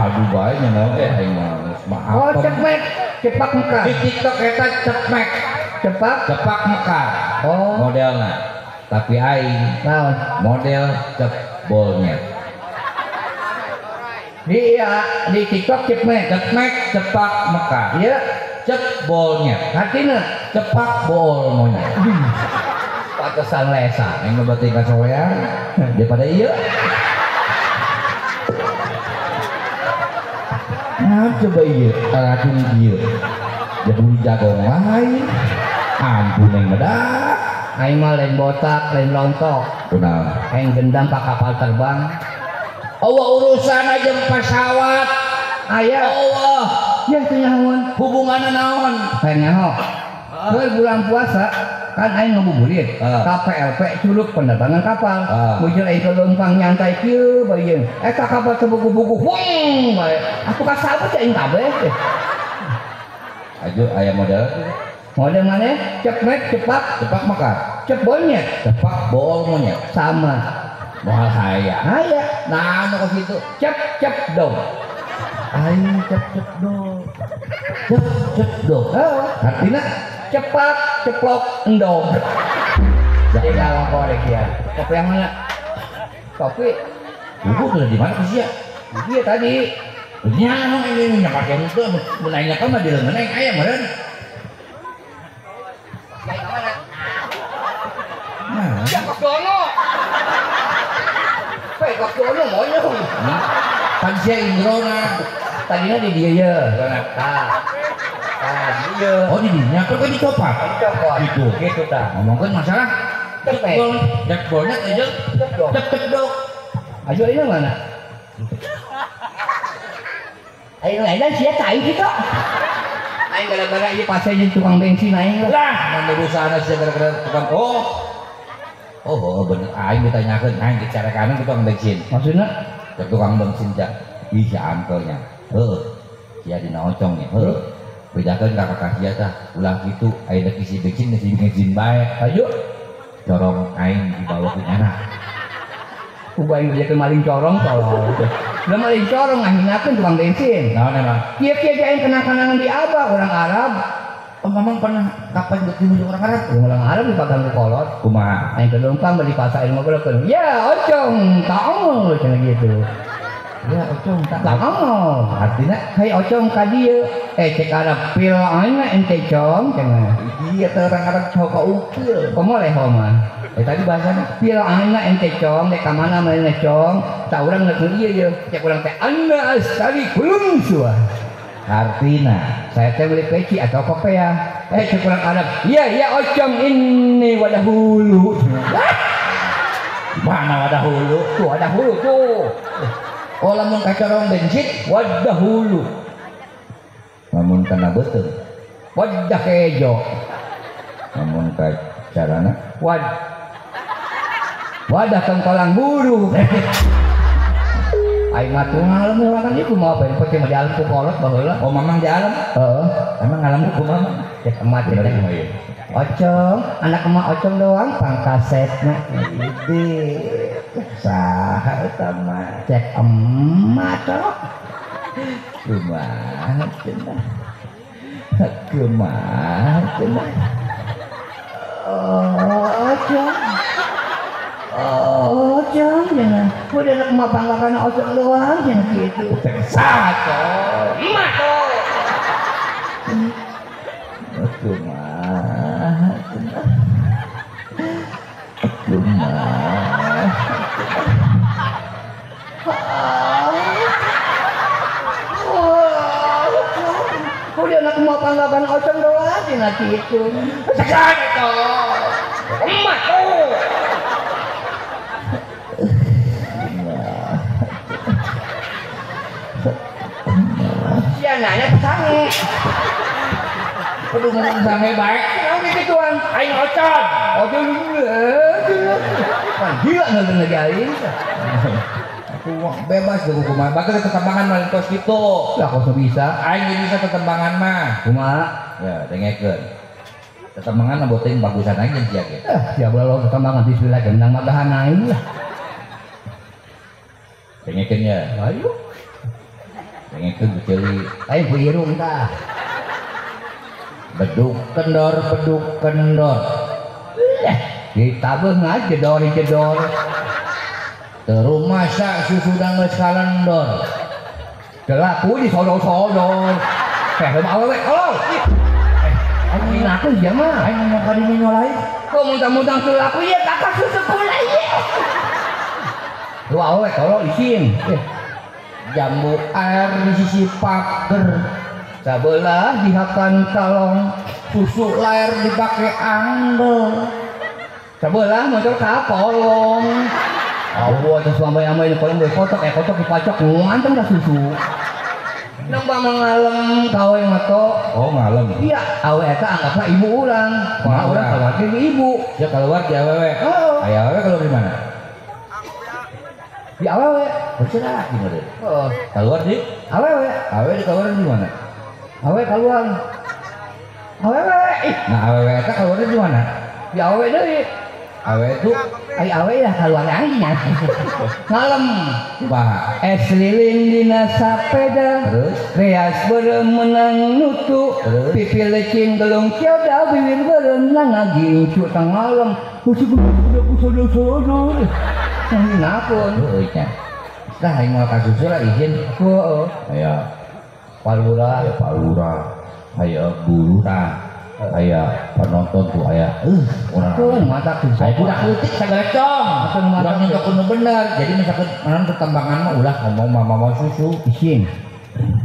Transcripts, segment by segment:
aduh bae nya aing mah maaf. Oh cepmek, cepak mekar. Di TikTok eta cepmek, cepak mekar. Oh Modelna. Tapi aing naon? model cepbolnya. Di TikTok cepmek, cepak mekar. iya Cepbolnya. artinya Cepak bol monyet. patesan lesa. Yang ngebati ka soreang daripada ieu. Nah, coba ieu racun ieu. Jadi jagong lain. Ampun yang medak. Aing mah lain botak, lain lontok. Kunaon? Aing gendam ka kapal terbang. Allah urusan aja pesawat. Aya, Allah ya teu nyahoan. hubunganna naon? Hayang nyaho. Heuh bulan puasa kan aing ngabuburit. KPLP curug penerbangan kapal. Mujur aing kelumpang nyantai kieu bae. Eta kapal teu buku-buku. Wong bae. Aku ka sabut aing kabeh. Ajo aya model Model mana? Cepmek, cepak mekar. cepbolnya Cepak bol monyet. sama. Moal saya. Aya, Nah, anu ka kitu. cep dong. Aing cep dong. Cep dong. Artinya cepak, ceplok, endong. Jadi kalau korek ya. Kopi yang mana? Kopi. Buku udah di mana sih ya? Iya tadi. Nya ini nya pake itu menanya kan mah di leungeun aing aya meureun. Nah, Kok dono? Kok dono monya. kan sia Indrona. Tadinya di dia ya. Dia. Oh di dinya kok dicopot. Cokot. Itu Gitu dah. ngomongkeun masalah Cepet. Cepbolnya aja. Cep dong. Ayo ini mana? Ayo lain sia tai kita. Aing gara-gara ieu pasien jeung tukang bensin aing lah. Lah, mun urusana sia gara-gara tukang oh bener aing ditanyakeun aing dicarekan tukang bensin. Maksudnya Ke tukang bensin cak bisa angkelnya. Sia dina ocongnya. Bedakeun ka kakak sia tah ulah kitu aya dek isi bensin bae. ayo Corong aing dibawa ku anak. ubah aing jadi maling corong tolong. Lah maling corong ngahinakeun tukang bensin. Naon emang? Kieu-kieu aing kenang-kenangan di Abah orang Arab. Oh mamang pernah kapan bertemu orang Arab? Orang Arab dipagang ku kolot. Kumaha? Aing kelumpang beli pasar ilmu keun. Ya, ocong, taong cenah gitu. Ya ocong tak. Taong. Artinya Hai ocong ka dieu. Cek Arab pil aing mah ente cong cenah. iya teh orang Arab cowok ka ukil. Komo leh homan. Tadi bahasana Pil aing mah ente cong, dek ka mana mana cong. Tak urang ngeukeun ieu ye. Cek urang teh anda astari kulum suah. artina Saya teh beli peci atau kopea. Cek urang Arab. Iya ocong ini wadah hulu. mana wadah hulu? Tuh ada hulu tuh. Oh lamun ka corong bensin Wadah hulu. lamun kana beuteung Wadah kejo. lamun ka carana Wadah tengkolang buru. Aing mah tuh ngalem orang itu mau apa? Pake mah di alam ku kolot baheula. oh mamang di alam Heeh. emang alam ku mamang Cek emat bener teh. mah ieu Ocong, anak emak ocong doang pangkasetna. ide saha eta mah Cek emat cok. kumaha cenah kumaha cenah Ocong. Ocong jangan. Udah anak emak pangkakan ocong doang jangan gitu. saha Emak cok. kumaha cenah kumaha Udah anak emak pangkakan ocong doang jangan gitu. Sekarang itu. Emak tuh. Sia nanya pesange. kudu ngomong sange bae Oke gituan. aing ocon Ocong kan gila nggak aing. aku bebas deh kumaha bakal tetembangan mah kos kitu Lah kok bisa? aing geus bisa tetembangan mah Kumaha? ya dengekeun tetembangan mah boting bagusan aing jeung sia ge Ya Allah ketambangan bismillah gendang magahan aing lah. dengekeun ya Ayo. pengen beceuli lain ku irung tah beduk kendor ditabeuh ngajedor terus masa susudang geus kalendor telaku disodor-sodor teh awewe kalau ini aku ya mah aing ngomong ka dinya nyolai kok muntang-muntang telaku ya kakak susu pula ya lu awewe kalau isin jambu air di sisi pager sabelah dihakan kalong susu lair dipake andel sabelah motor kapolong awo aja sampai-sampai ini kolong kotok dipacok nganteng dah susu nembang mengalem kawe mato oh ngalem iya awe eta anggaplah ibu urang kalau urang keluar ke ibu ya keluar di awewe aya awewe keluar di mana di awewe berserah di mana oh keluar di awewe awewe di keluar di mana awewe keluar awewe nah awewe eta keluar di mana di awewe deui awewe itu ai awewe lah keluar anjingnya ngalem kumaha es lilin dina sapeda terus reas beureum menang nutu terus pipi lecing gelung cioda bibir beureum nangagingcu tangalem usuk sodo ngapun euy nya tah aing mau ka susu lah izin heuh aya palura aya palura aya guru tah aya penonton tuh aya urang kun mata ku saya budak leutik sagalecong urang nyentok nu bener jadi misalkan naon ketembangan mah ulah ngomong mama susu isin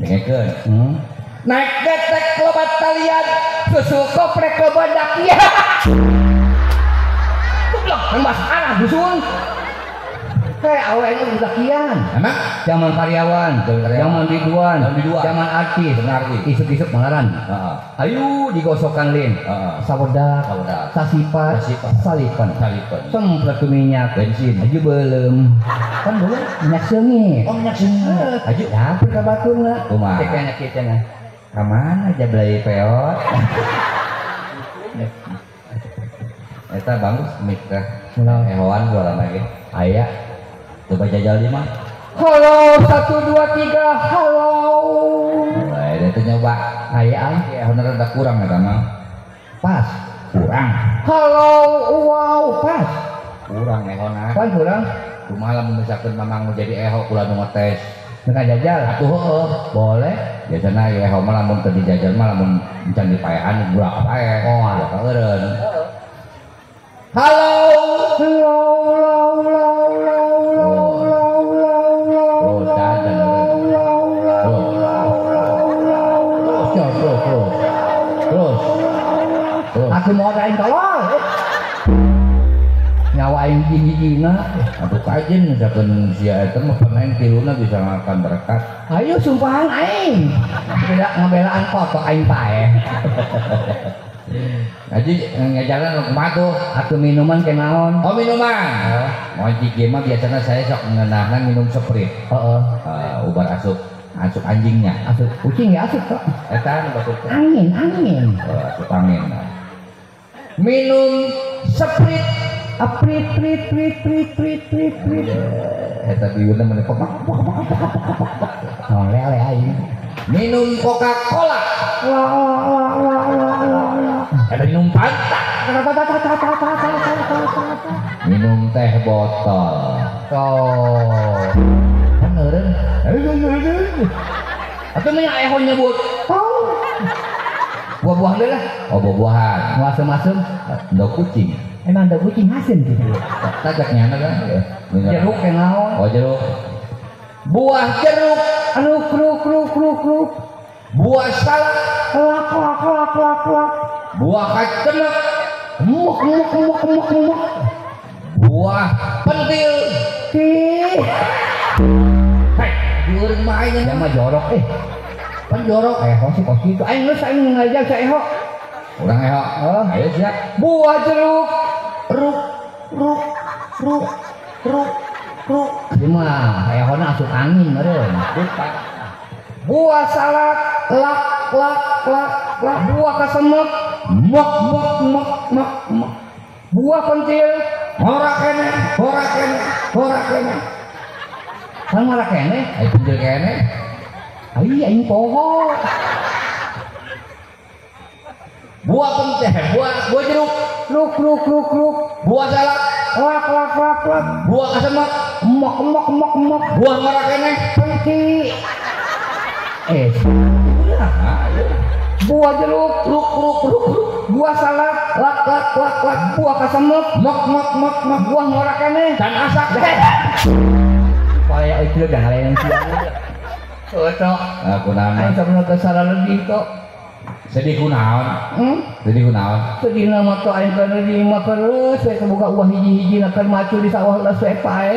dengekeun naik detek lobat talian susu koprek ke badak ya goblok nembas anak dusun awalnya udah kian emang zaman karyawan zaman biduan zaman artis isuk-isuk malaran ayo digosokkan lin sabodak sasipat salipan sempret ke minyak bensin aja belum kan belum minyak sengit minyak sengit aja hampir ke baturna kumaha ceknya kitanya kamana aja belai peot eta bagus mikah hewan jualan lagi aya coba jajal di mah halo 1 2 3 halo itu nyoba ayah honor ada kurang ya mah pas kurang halo wow pas kurang honor kan kurang kumaha lamun misalkan mamang mau jadi eho kula nu ngetes nggak jajal atuh boleh biasana ya eho mah lamun teu dijajal mah lamun encan dipaean budak pae oh ya kaeureun halo aku mau aing tolong nyawa aing gigi-gigina aduh kajen misalkan sia eta mah pemain tiluna bisa makan berkat ayo sumpahan aing beda ngabelaan foto aing pae aji ngajaran kumaha tuh atuh minuman ke naon oh minuman mau ciki mah biasanya saya sok ngeunahna minum Sprite ubar asup anjingnya asup kucing ya asup kok eta nu batuk angin asup angin minum Sprite prit eta biurna meneh pok lele aing minum Coca-Cola ada minum Fanta minum teh botol kan eureun atuh mah eho nyebut buah-buahan deh lah oh buah-buahan masem-masem ndo kucing emang ada kucing asin gitu tajak nyana kan jeruk yang naon oh jeruk buah jeruk anu kruk buah salak lak buah kacemek muk buah pentil hei diurang mah aing mah jorok pan jorok sih kos gitu aing geus aing ngajak sa eho urang eho ayo siap buah jeruk ruk ieu mah ehona asup angin meureun buah salak lak buah kasemek mok buah pentil ora kene kan marah kene pentil kene Ai aing poho. Buah penteh, buah jeruk, Luk. buah salak, Lak. buah kasemak, Emok. buah merah keneh. Penti. Buah jeruk, Luk. buah salak, lak. Buah kasemek, Mak. buah ngora keneh. Dan asak. Supaya itu dah lain siang. Tok. Aku nama. Aing sabna kesalahan lebih tok. Sedih kunaon. Sedih kunaon. Sedih nama tok aing kana di imah terus saya kebuka uah hiji-hiji nakan macu di sawah ulah saya pae.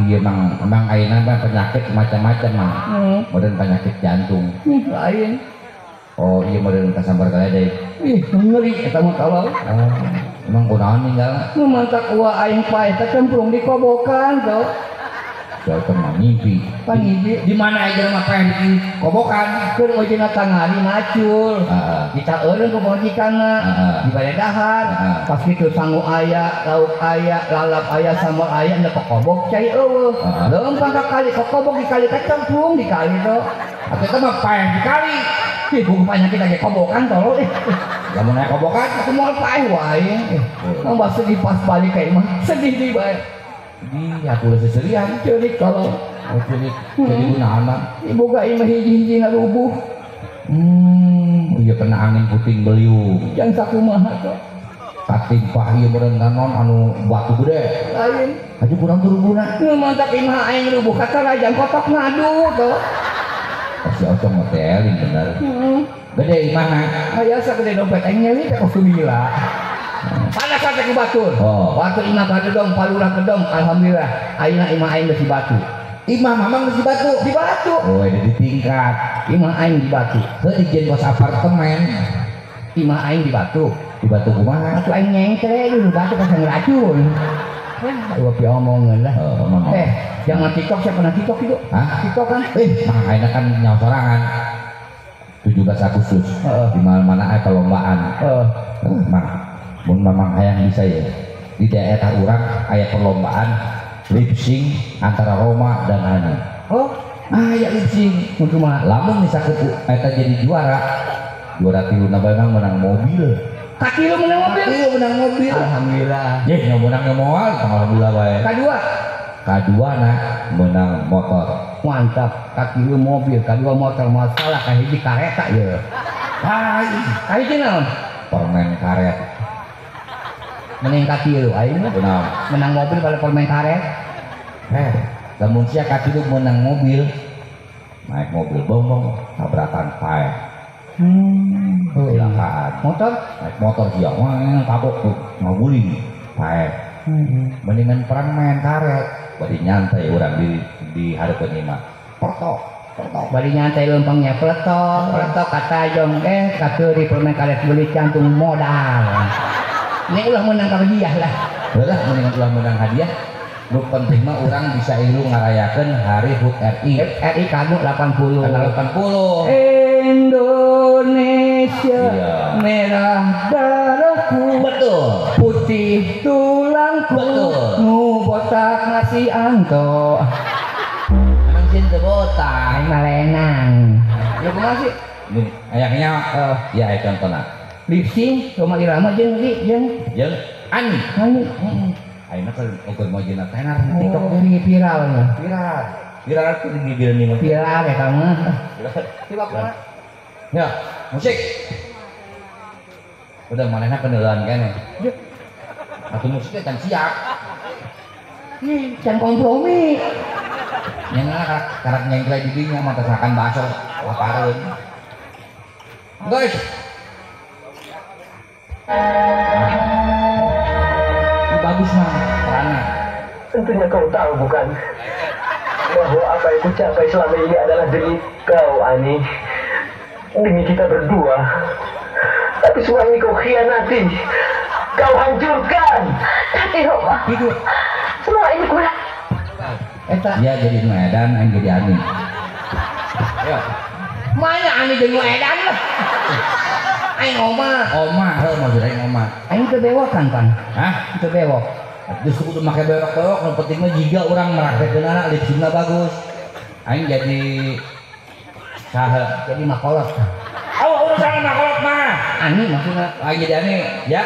Iya emang ayeuna mah penyakit macam-macam mah. Modern penyakit jantung. Lain. Oh iya modern kasambar kali deh. Ih, ngeri eta mah kalau. Emang kunaon ninggal? Mantak uah aing pae teh cemplung di kobokan tok. Jauh mah ngimpi. Panggil Di mana aja mah pengen bikin kobokan. keur ojina tangari macul. Kita eureun ku majikanna di baledahan. Pas kitu sangu aya, lauk aya, lalap aya, sambal aya nya kokobok cai eueuh. Leumpang ka kali kokobok dikali teh cemplung dikali to. Atuh teh mah pengen dikali. Ih, buku penyakit lagi kobokan tolong Lamun aya kobokan aku mau paeh wae. Nambah sedih pas balik ka imah. Sedih di bae. Iya, aku udah seserian. Ceurik kalau Jadi kunaon mah. ibu ga imah hiji-hiji ngarubuh. Iya kena angin puting beliung. Jangan sakumaha to. Katimpah ieu meureun nanon anu batu gede. Lain. Aju kurang turun-turun. Mantap imah aing rubuh kata rajang kotok ngadu to. Si Ocong mah teh eling bener. Gede imahna. Aya sagede dompet aing nyeli teh kusumila. Panas kata ku batur. Batu imah ka gedong, palurah gedong. Alhamdulillah ayeuna imah aing geus di batu. Imah mamang geus di batu. Di batu. Oh, ada di tingkat. Imah aing di batu. Heuh dijen kos apartemen. Imah aing di batu. Di batu kumaha? Batu aing nyengkre dulu batu kasang racun. Gua pi omongan lah. Jangan TikTok, saya pernah TikTok itu. Hah? TikTok kan? Mang ayeuna kan nyawa sorangan. 17 Agustus. Di mana-mana aya perlombaan. Mang, mun mamang hayang bisa ya. Di daerah urang aya perlombaan lip sync antara Roma dan Ani. Aya lip sync. Kumaha? Lamun misalkan eta jadi juara tiluna memang menang mobil. Kaki lu menang mobil? Kaki lu menang mobil. Alhamdulillah. Ye, yang menang moal, alhamdulillah bae. Kedua menang motor. Mantap. Kaki lu mobil, kedua motor, masalah ka hiji kareta ya. Hai hiji naon? Permen karet. Menang kaki lu aing mah. Menang mobil pada permen karet. Lamun sia kaki lu menang mobil. Naik mobil bombong, tabrakan pae. Kecelakaan. Motor? Naik motor dia, tabok tuh, ngaguling, pae. Mendingan perang main karet, bari nyantai orang di hadapan imah. Portok. Bari nyantai lempengnya peletok kata jong kakeuri permen karet beli cantung modal. Ini ulah menang hadiah lah. Ulah mendingan ulah menang hadiah. Nu penting mah orang bisa ilu ngarayakeun hari HUT RI. RI kanu 80. Tanggal 80. Indonesia merah darahku. Betul. Putih tulangku. Betul. Nu botak nasi anto. Emang cinta botak. Aing malenang. Ya kumaha sih? Nih, ayahnya ya aya contohna. Lip sync Rhoma Irama jeung Ani. Ayeuna kan ukur mau jeuna tenar di TikTok ini viralnya. Viral tuh di bibir nih mah. Viral ya kamu. Coba kumaha? Ya, musik. Udah manehna pendelan kene. Atuh musiknya kan siap. Can kompromi. Nyenengna karak nyengklai di dinya mah tesakan baso lapareun. Guys. Bagus mah perannya. Tentunya kau tahu bukan bahwa apa yang ku capai selama ini adalah demi kau, Ani, demi kita berdua. Tapi semua ini kau khianati, kau hancurkan. Tapi Roma, semua ini kurang. Dia jadi Medan, yang jadi Ani. Ya. Mana Ani jadi Medan lah? Aing oma, maksud aing oma. Aing teu bewokan kan? Hah? Teu bewok. Justru kudu make bewok-bewok, nu penting mah jiga urang merakekeun anak lip sync-na bagus. Aing jadi jadi makolot. Oh urusan makolot mah Ani maksudnya lagi jadi ani ya